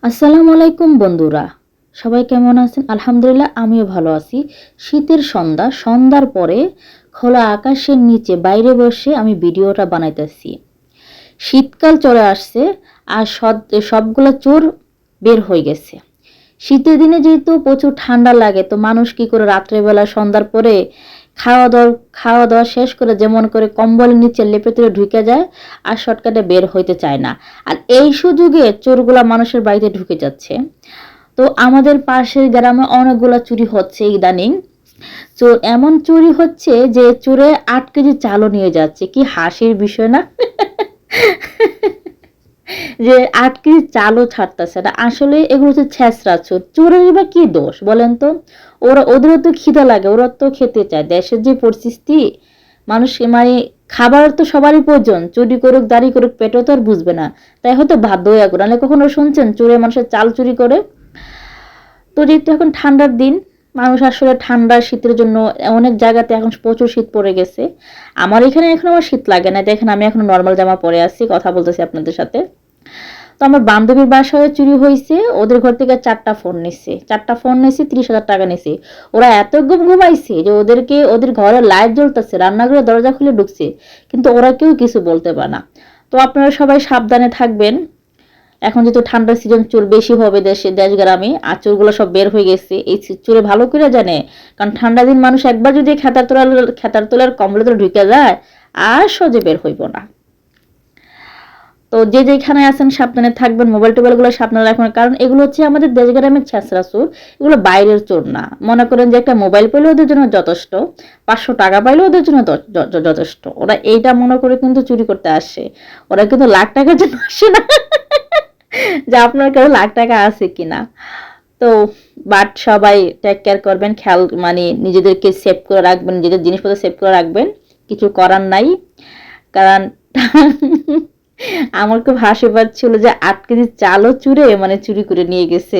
আসসালামু আলাইকুম বন্ধুরা, সবাই কেমন আছেন? আলহামদুলিল্লাহ আমিও ভালো আছি। শীতের সন্ধ্যার পরে খোলা আকাশের নিচে বাইরে বসে আমি ভিডিওটা বানাইতেছি। শীতকাল চলে আসছে আর সবগুলা চোর বের হয়ে গেছে। শীতের দিনে যেহেতু প্রচুর ঠান্ডা লাগে, তো মানুষ কি করে রাত্রেবেলা সন্ধ্যার পরে খাওয়া দাওয়া শেষ করে যেমন করে কম্বলের নিচে লেপে তুলে ঢুকে যায় আর শর্টকাটে বের হইতে চায় না। আর এই সুযোগে চোরগুলা মানুষের বাড়িতে ঢুকে যাচ্ছে। তো আমাদের পাশের গ্রামে অনেকগুলা চুরি হচ্ছে ইদানিং। চোর এমন চুরি হচ্ছে যে চোরে 8 কেজি চালও নিয়ে যাচ্ছে। কি হাসির বিষয় না? যে 8 কেজি চালও ছাড়তেছে না। আসলে এগুলো হচ্ছে ছেঁচড়া চোর। চোরের বা কি দোষ বলেন তো? ওদেরও তো খিদা লাগে, ওরা তো খেতে চায়। দেশের যে পরিস্থিতি, মানুষ মানে খাবার তো সবারই প্রয়োজন। চুরি করুক দাঁড়ি করুক পেটও তো আর বুঝবে না, তাই হয়তো বাধ্য হয়ে করে। নাহলে কখনো শুনছেন চোরে মানুষের চাল চুরি করে? তো যেহেতু এখন ঠান্ডার দিন, মানুষ আসলে ঠান্ডা শীতের জন্য অনেক জায়গাতে এখন প্রচুর শীত পড়ে গেছে। আমার এখানে এখন আমার শীত লাগে না, দেখেন আমি এখন নর্মাল জামা পরে আছি, কথা বলতেছি আপনাদের সাথে। তো আমার বান্ধবীর বাসায় চুরি হয়েছে, ওদের ঘর থেকে 4টা ফোন নিছে 30,000 টাকা নিছে। ওরা এত ঘুমাইছে যে ওদের ঘরে লাইট জ্বলতেছে, রান্নাঘরে দরজা খুলে ঢুকছে, কিন্তু ওরা কেউ কিছু বলতে পারে না। তো আপনারা সবাই সাবধানে থাকবেন। এখন যেহেতু ঠান্ডার সিজন, চোর বেশি হবে দেশ গ্রামে, আর চোরগুলো সব বের হয়ে গেছে। এই চোরে ভালো করে জানে, কারণ ঠান্ডা দিন মানুষ একবার যদি খেতার তোলার কম্বলের তোলা ঢুকে যায় আর সহজে বের হইব না। তো যে যেখানে আছেন সাবধানে থাকবেন, মোবাইল টোবাইলগুলো সাবধানে রাখবেন, কারণ এগুলো হচ্ছে আমাদের দেশ গ্রামের ছেঁচড়া চোর। এগুলো বাইরের চোর না। মনে করেন যে একটা মোবাইল পেলে ওদের জন্য যথেষ্ট, 500 টাকা পাইলে ওদের জন্য যথেষ্ট। ওরা এইটা মনে করে কিন্তু চুরি করতে আসে। ওরা কিন্তু লাখ টাকার জন্য আসে না যে আপনার কাছে লাখ টাকা আছে কিনা। তো বাট সবাই টেক কেয়ার করবেন, খেয়াল মানে নিজেদেরকে সেভ করে রাখবেন, নিজেদের জিনিসপত্র সেভ করে রাখবেন। কিছু করার নাই, কারণ আমার খুব হাসি পাচ্ছিল যে 8 কেজি চালও চুরি করে নিয়ে গেছে।